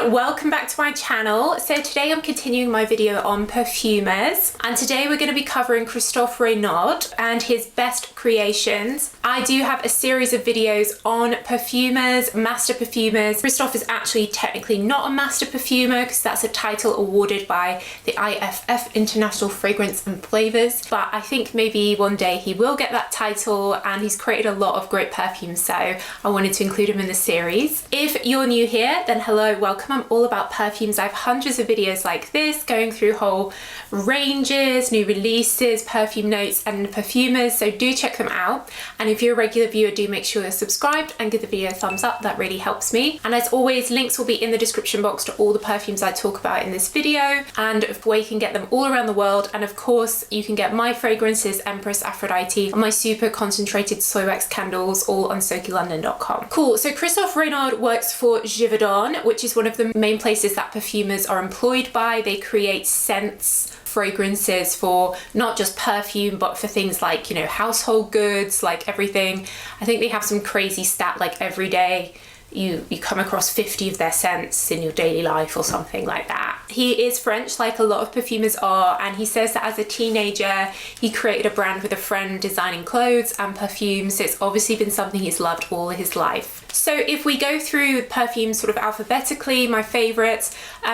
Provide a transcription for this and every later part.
everyone, welcome back to my channel. So today I'm continuing my video on perfumers, and today we're going to be covering Christophe RAYNAUD and his best creations. I do have a series of videos on perfumers, master perfumers. Christophe is actually technically not a master perfumer because that's a title awarded by the IFF, International Fragrance and Flavors, but I think maybe one day he will get that title, and he's created a lot of great perfumes, so I wanted to include him in the series. If you're new here, then hello, welcome. I'm all about perfumes. I have hundreds of videos like this going through whole ranges, new releases, perfume notes and perfumers, so do check them out. And if you're a regular viewer, do make sure you're subscribed and give the video a thumbs up. That really helps me. And as always, links will be in the description box to all the perfumes I talk about in this video, and where you can get them all around the world. And of course, you can get my fragrances, Empress, Aphrodite, and my super concentrated soy wax candles all on SokiLondon.com. Cool, so Christophe RAYNAUD works for Givaudan, which is one of the main places that perfumers are employed by. They create scents, fragrances for not just perfume, but for things like, you know, household goods, like everything. I think they have some crazy stat like every day you come across 50 of their scents in your daily life or something like that. He is French, like a lot of perfumers are, and he says that as a teenager he created a brand with a friend designing clothes and perfumes, so it's obviously been something he's loved all his life. So if we go through perfumes sort of alphabetically, my favorites,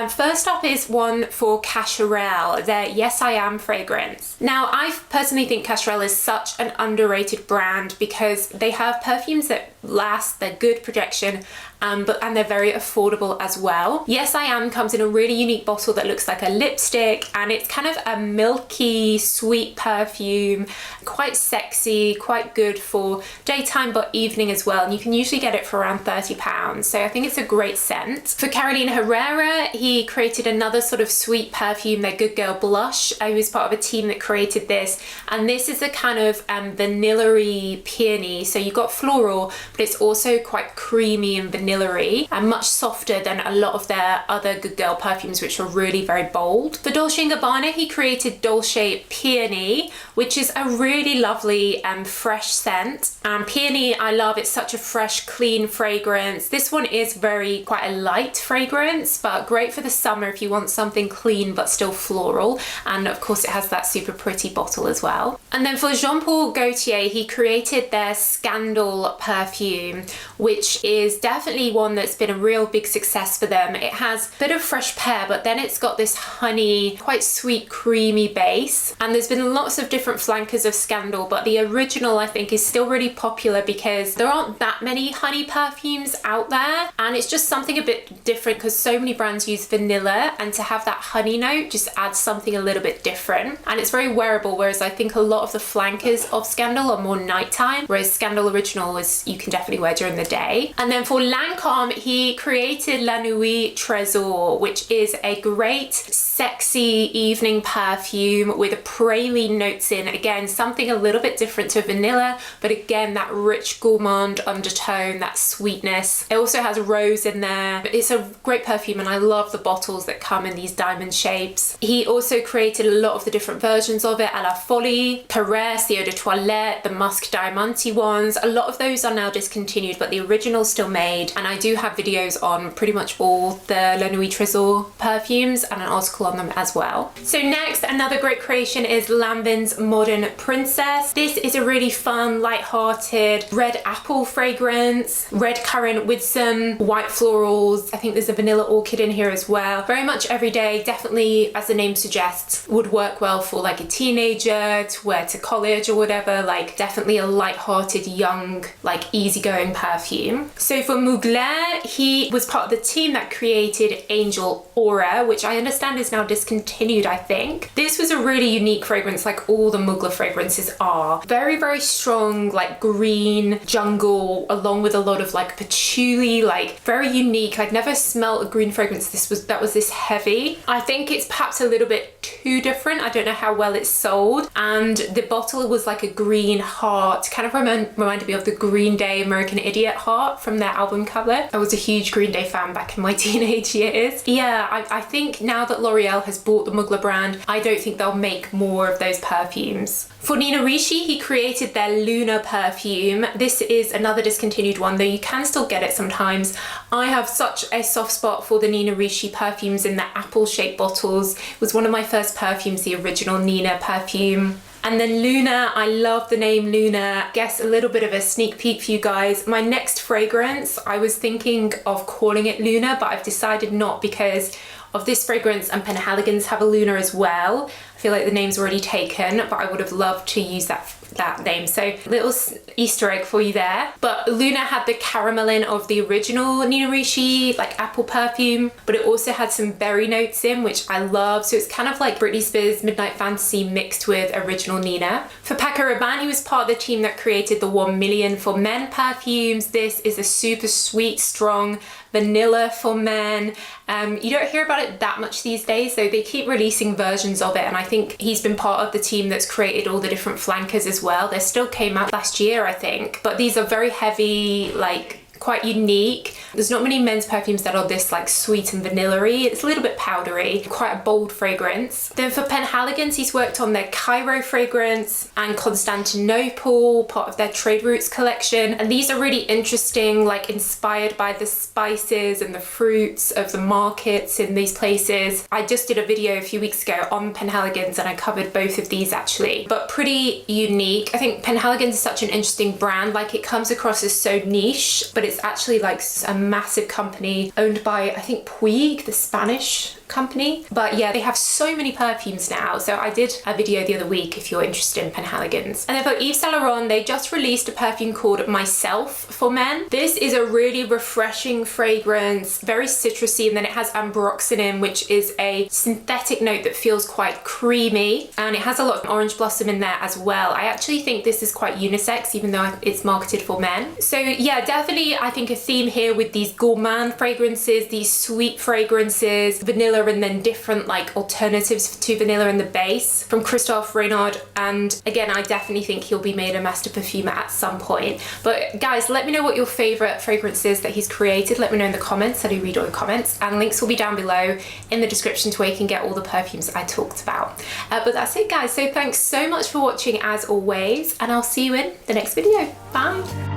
first up is one for Cacharel, their Yes I Am fragrance. Now I personally think Cacharel is such an underrated brand because they have perfumes that last, they're good projection, and they're very affordable as well. Yes I Am comes in a really unique bottle that looks like a lipstick, and it's kind of a milky sweet perfume, quite sexy, quite good for daytime but evening as well, and you can usually get it for around £30, so I think it's a great scent. For Carolina Herrera, he created another sort of sweet perfume, their Good Girl Blush. I was part of a team that created this, and this is a kind of vanilla-y peony, so you've got floral, but it's also quite creamy and vanilla-y and much softer than a lot of their other Good Girl perfumes, which are really very bold. For Dolce & Gabbana, he created Dolce Peony, which is a really lovely fresh scent. Peony I love, it's such a fresh, clean fragrance. This one is quite a light fragrance, but great for the summer if you want something clean but still floral, and of course it has that super pretty bottle as well. And then for Jean Paul Gaultier, he created their Scandal perfume, which is definitely one that's been a real big success for them. It has a bit of fresh pear, but then it's got this honey, quite sweet, creamy base, and there's been lots of different flankers of Scandal, but the original I think is still really popular because there aren't that many honey perfumes out there, and it's just something a bit different because so many brands use vanilla, and to have that honey note just adds something a little bit different, and it's very wearable, whereas I think a lot of the flankers of Scandal are more nighttime, whereas Scandal Original is you can definitely wear during the day. And then for Lancôme, he created La Nuit Trésor, which is a great sexy evening perfume with praline notes in. Again, something a little bit different to vanilla, but again that rich gourmand undertone, that sweetness. It also has rose in there. It's a great perfume, and I love the bottles that come in these diamond shapes. He also created a lot of the different versions of it, à la folie, Caresse, the eau de toilette, the musk diamante ones. A lot of those are now discontinued, but the original's still made, and I do have videos on pretty much all the La Nuit Trésor perfumes and an article on them as well. So next, another great creation is Lanvin's Modern Princess. This is a really fun, light-hearted red apple fragrance, red currant with some white florals. I think there's a vanilla orchid in here as well. Very much everyday, definitely, as the name suggests, would work well for like a teenager to wear to college or whatever. Like definitely a light-hearted, young, like easygoing perfume. So for Mugler, he was part of the team that created Angel Aura, which I understand is now discontinued, I think. This was a really unique fragrance, like all the Mugler fragrances are. Very, very strong, like green jungle, along with a lot of like patchouli, like very unique. I'd never smelled a green fragrance that was this heavy. I think it's perhaps a little bit too different. I don't know how well it's sold. And the bottle was like a green heart, kind of reminded me of the Green Day American Idiot heart from their album cover. palette. I was a huge Green Day fan back in my teenage years. Yeah, I think now that L'Oreal has bought the Mugler brand, I don't think they'll make more of those perfumes. For Nina Ricci, he created their Luna perfume. This is another discontinued one, though you can still get it sometimes. I have such a soft spot for the Nina Ricci perfumes in the apple-shaped bottles. It was one of my first perfumes, the original Nina perfume. And then Luna, I love the name Luna. Guess a little bit of a sneak peek for you guys. My next fragrance, I was thinking of calling it Luna, but I've decided not because of this fragrance, and Penhaligon's have a Luna as well. I feel like the name's already taken, but I would have loved to use that name. So little Easter egg for you there. But Luna had the caramelin of the original Nina Ricci, like apple perfume, but it also had some berry notes in, which I love. So it's kind of like Britney Spears' Midnight Fantasy mixed with original Nina. For Paco Rabanne, he was part of the team that created the 1 Million for Men perfumes. This is a super sweet, strong vanilla for men. You don't hear about it that much these days, so they keep releasing versions of it, and I think he's been part of the team that's created all the different flankers as well. They still came out last year, I think, but these are very heavy, like quite unique. There's not many men's perfumes that are this like sweet and vanilla-y. It's a little bit powdery, quite a bold fragrance. Then for Penhaligon's, he's worked on their Cairo fragrance and Constantinople, part of their Trade Routes collection. And these are really interesting, like inspired by the spices and the fruits of the markets in these places. I just did a video a few weeks ago on Penhaligon's and I covered both of these actually, but pretty unique. I think Penhaligon's is such an interesting brand. Like it comes across as so niche, but it's actually like a massive company owned by, I think, Puig, the Spanish company. But yeah, they have so many perfumes now. So I did a video the other week if you're interested in Penhaligon's. And then for Yves Saint Laurent, they just released a perfume called Myself for Men. This is a really refreshing fragrance, very citrusy, and then it has ambroxanin, which is a synthetic note that feels quite creamy, and it has a lot of orange blossom in there as well. I actually think this is quite unisex, even though it's marketed for men. So yeah, definitely I think a theme here with these gourmand fragrances, these sweet fragrances, vanilla, and then different like alternatives to vanilla in the base from Christophe, RAYNAUD, and again, I definitely think he'll be made a master perfumer at some point. But guys, let me know what your favorite fragrance is that he's created. Let me know in the comments. I do read all the comments, and links will be down below in the description to where you can get all the perfumes I talked about. But that's it, guys. So thanks so much for watching as always, and I'll see you in the next video. Bye.